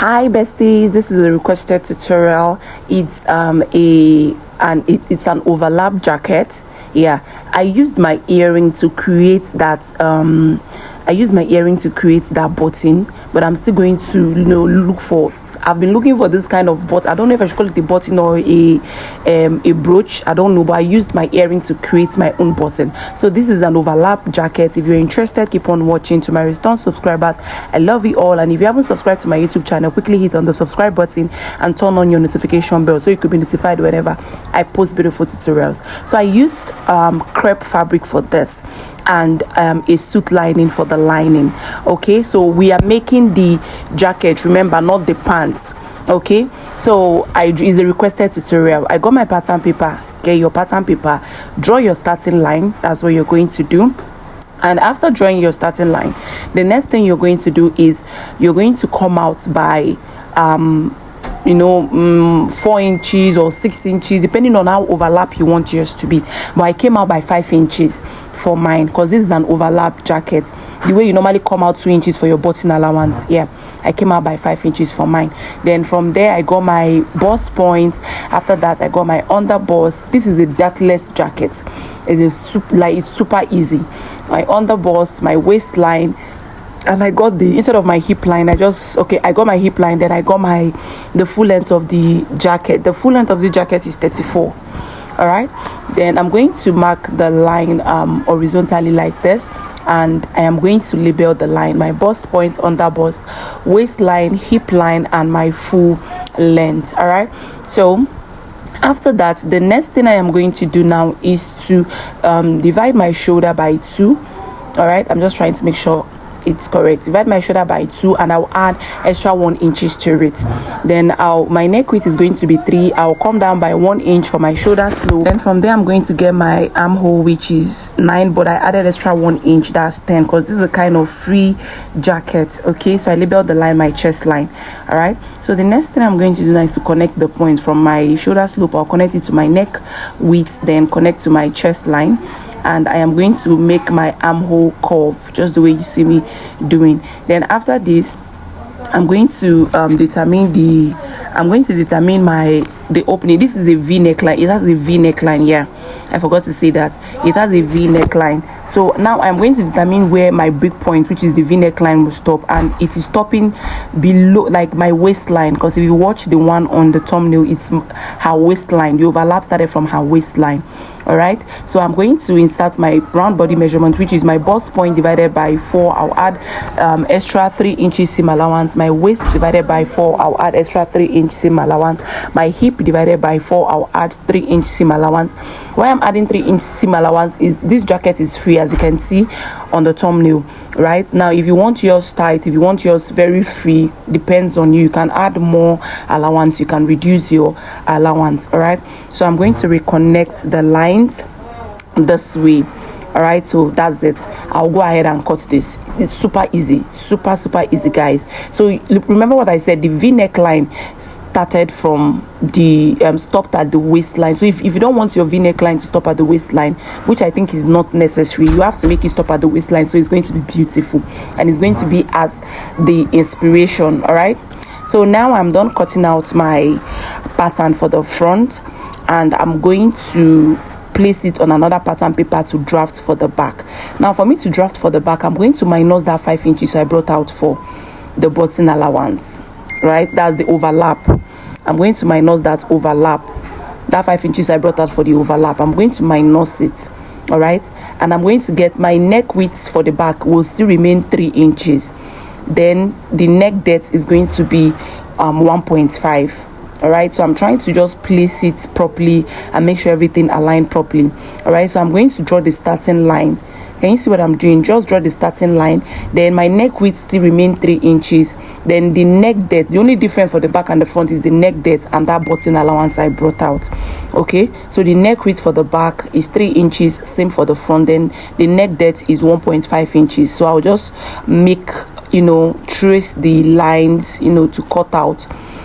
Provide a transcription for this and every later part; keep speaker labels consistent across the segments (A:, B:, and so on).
A: Hi besties, this is a requested tutorial. It's it's an overlap jacket. Yeah, I used my earring to create that button, but I'm still going to look for. I've been looking for this kind of button. I don't know if I should call it a button or a brooch. I don't know, but I used my earring to create my own button. So this is an overlap jacket. If you're interested, keep on watching. To my return subscribers, I love you all. And if you haven't subscribed to my YouTube channel, quickly hit on the subscribe button and turn on your notification bell so you could be notified whenever I post beautiful tutorials. So I used crepe fabric for this and a suit lining for the lining. Okay, so we are making the jacket, remember, not the pants. Okay, so it's a requested tutorial. I got my pattern paper. Get your pattern paper, draw your starting line. That's what you're going to do. And after drawing your starting line, the next thing you're going to do is you're going to come out by 4 inches or 6 inches, depending on how overlap you want yours to be. But I came out by 5 inches for mine because this is an overlap jacket. The way you normally come out 2 inches for your button allowance, yeah, I came out by 5 inches for mine. Then from there I got my bust points. After that I got my under bust. This is a dartless jacket. It's super easy. My under bust, my waistline, and I got instead of my hip line, I got my hip line. Then I got the full length of the jacket. The full length of the jacket is 34. All right, then I'm going to mark the line horizontally like this, and I am going to label the line: my bust points, under bust, waistline, hip line, and my full length. All right, so after that, the next thing I am going to do now is to divide my shoulder by 2. All right, I'm just trying to make sure it's correct. Divide my shoulder by 2, and I'll add extra 1 inches to it. Then my neck width is going to be 3. I'll come down by 1 inch for my shoulder slope. Then from there I'm going to get my armhole, which is 9, but I added extra 1 inch, that's 10, because this is a kind of free jacket. Okay, so I labeled the line my chest line. All right, so the next thing I'm going to do now is to connect the points from my shoulder slope. I'll connect it to my neck width, then connect to my chest line, and I am going to make my armhole curve just the way you see me doing. Then after this, I'm going to determine the opening. This is a V neckline. It has a V neckline. Yeah, I forgot to say that it has a V neckline. So now I'm going to determine where my break point, which is the V neckline, will stop, and it is stopping below like my waistline, because if you watch the one on the thumbnail, it's her waistline. The overlap started from her waistline. All right, so I'm going to insert my round body measurement, which is my bust point divided by 4. I'll add extra 3 inches seam allowance. My waist divided by 4, I'll add extra 3 inch seam allowance. My hip divided by 4, I'll add 3 inch seam allowance. Why I'm adding 3 inch seam allowance is this jacket is free, as you can see on the thumbnail. Right now, if you want yours tight, if you want yours very free, depends on you. You can add more allowance, you can reduce your allowance. All right, so I'm going to reconnect the lines this way. All right, so that's it. I'll go ahead and cut this. It's super easy, super easy, guys. So remember what I said, the V neckline started from the stopped at the waistline. So if you don't want your V neckline to stop at the waistline, which I think is not necessary, you have to make it stop at the waistline, so it's going to be beautiful and it's going to be as the inspiration. All right, so now I'm done cutting out my pattern for the front, and I'm going to place it on another pattern paper to draft for the back. Now for me to draft for the back, I'm going to minus that 5 inches I brought out for the button allowance. Right, that's the overlap. I'm going to minus that overlap, that 5 inches I brought out for the overlap. I'm going to minus it. All right, and I'm going to get my neck width for the back will still remain 3 inches. Then the neck depth is going to be 1.5. all right, so I'm trying to just place it properly and make sure everything aligned properly. All right, so I'm going to draw the starting line. Can you see what I'm doing? Just draw the starting line. Then my neck width still remain 3 inches. Then the neck depth, the only difference for the back and the front is the neck depth and that button allowance I brought out. Okay, so the neck width for the back is 3 inches, same for the front. Then the neck depth is 1.5 inches. So I'll just make, trace the lines,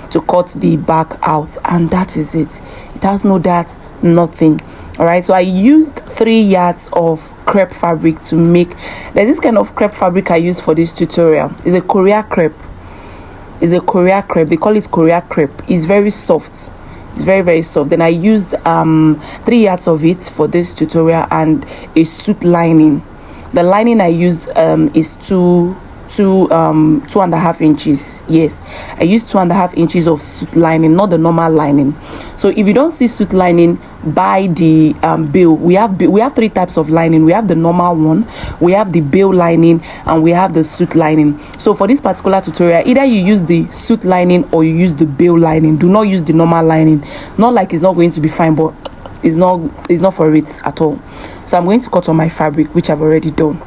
A: to cut the back out, and that is it. It has no dart, nothing. All right, so I used 3 yards of crepe fabric to make. There's this kind of crepe fabric I used for this tutorial. It's a Korea crepe. It's a Korea crepe. They call it Korea crepe. It's very soft. It's very, very soft. Then I used 3 yards of it for this tutorial, and a suit lining. The lining I used is 2.5 inches. Yes, I used 2.5 inches of suit lining, not the normal lining. So if you don't see suit lining, buy the bill. We have 3 types of lining. We have the normal one, we have the bill lining, and we have the suit lining. So for this particular tutorial, either you use the suit lining or you use the bill lining. Do not use the normal lining. Not like it's not going to be fine, but it's not for it at all. So I'm going to cut on my fabric, which I've already done.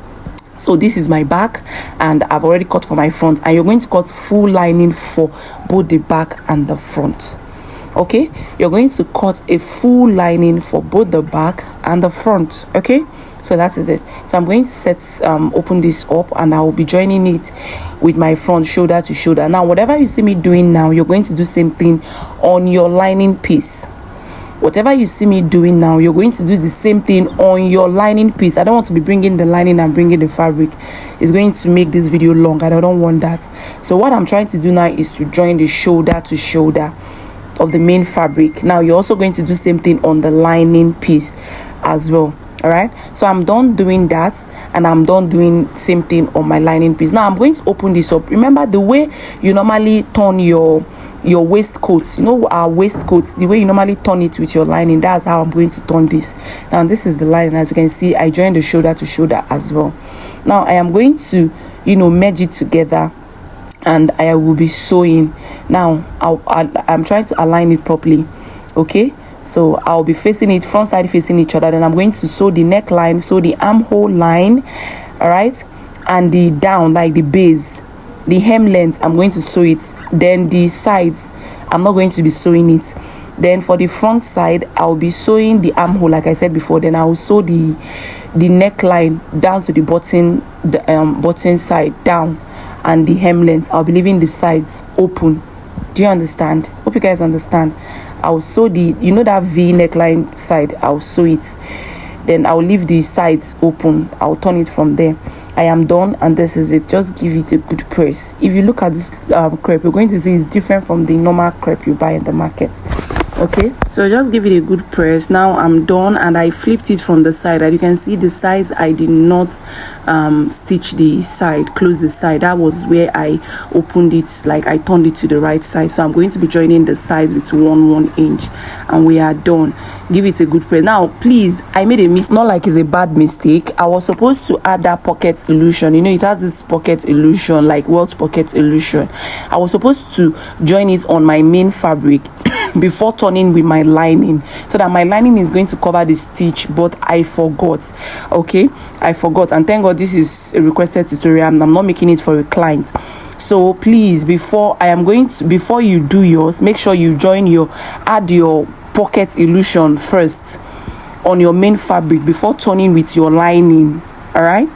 A: So this is my back, and I've already cut for my front, and you're going to cut full lining for both the back and the front. Okay, you're going to cut a full lining for both the back and the front. Okay, so that is it. So I'm going to open this up, and I will be joining it with my front shoulder to shoulder. Now whatever you see me doing now, you're going to do same thing on your lining piece. Whatever you see me doing now, you're going to do the same thing on your lining piece. I don't want to be bringing the lining and bringing the fabric. It's going to make this video long, and I don't want that. So what I'm trying to do now is to join the shoulder to shoulder of the main fabric. Now you're also going to do the same thing on the lining piece as well. All right, so I'm done doing that, and I'm done doing same thing on my lining piece. Now I'm going to open this up. Remember the way you normally turn your waistcoat, you know, our waistcoats, the way you normally turn it with your lining, that's how I'm going to turn this. Now this is the lining. As you can see, I joined the shoulder to shoulder as well. Now I am going to, you know, merge it together, and I will be sewing. Now I'm trying to align it properly. Okay, so I'll be facing it, front side facing each other. Then I'm going to sew the neckline, sew the armhole line, all right, and the down, like the base, the hem length, I'm going to sew it. Then the sides, I'm not going to be sewing it. Then for the front side, I'll be sewing the armhole like I said before. Then I will sew the neckline down to the button, button side down, and the hem length, I'll be leaving the sides open. Do you understand? Hope you guys understand. I'll sew the, you know, that V neckline side, I'll sew it. Then I'll leave the sides open. I'll turn it from there. I am done, and this is it. Just give it a good press. If you look at this crepe, you're going to see it's different from the normal crepe you buy in the market. Okay, so just give it a good press. Now I'm done, and I flipped it from the side. As you can see, the sides, I did not stitch the side, close the side. That was where I opened it, like I turned it to the right side. So I'm going to be joining the sides with 1 inch, and we are done. Give it a good press. Now please, I made a mistake, not like it's a bad mistake. I was supposed to add that pocket illusion. You know, it has this pocket illusion, like welt pocket illusion. I was supposed to join it on my main fabric before turning with my lining, so that my lining is going to cover the stitch, but I forgot. Okay, I forgot, and thank God this is a requested tutorial, and I'm not making it for a client. So please, before you do yours, make sure you add your pocket illusion first on your main fabric before turning with your lining. All right,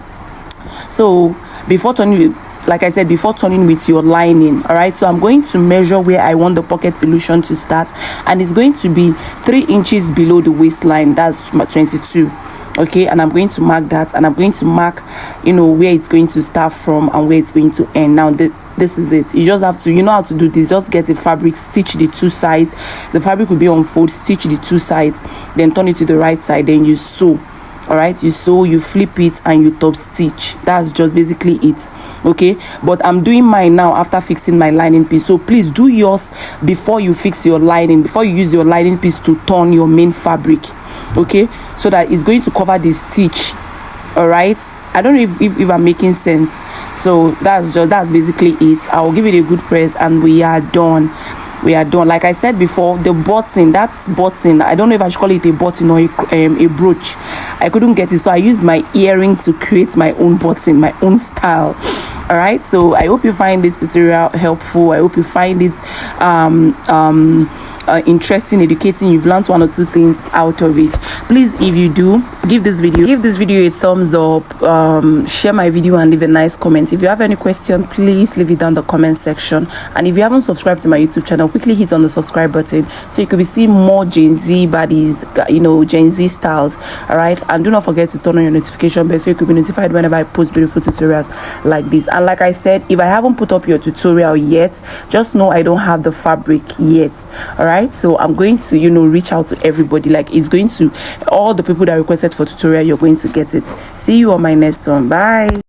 A: so before turning, like I said, before turning with your lining. All right, so I'm going to measure where I want the pocket illusion to start, and it's going to be 3 inches below the waistline. That's 22. Okay, and I'm going to mark that, and I'm going to mark, you know, where it's going to start from and where it's going to end. Now this is it. You just have to, you know how to do this. Just get the fabric, stitch the 2 sides. The fabric will be on fold, stitch the 2 sides, then turn it to the right side, then you sew. All right, you sew, you flip it, and you top stitch. That's just basically it. Okay, but I'm doing mine now after fixing my lining piece. So please do yours before you fix your lining, before you use your lining piece to turn your main fabric. Okay, so that it's going to cover the stitch. All right, I don't know if I'm making sense. So that's basically it. I'll give it a good press, and we are done. Like I said before, the button, that's button, I don't know if I should call it a button or a brooch. I couldn't get it, so I used my earring to create my own button, my own style. All right, so I hope you find this tutorial helpful. I hope you find it interesting, educating, you've learned one or two things out of it. Please, if you do, give this video a thumbs up, share my video and leave a nice comment. If you have any question, please leave it down the comment section. And if you haven't subscribed to my YouTube channel, quickly hit on the subscribe button so you could be seeing more Gen Z bodies, Gen Z styles. All right, and do not forget to turn on your notification bell so you could be notified whenever I post beautiful tutorials like this. And like I said, if I haven't put up your tutorial yet, just know I don't have the fabric yet. All right, so I'm going to reach out to everybody. Like, it's going to all the people that requested for tutorial, you're going to get it. See you on my next one. Bye.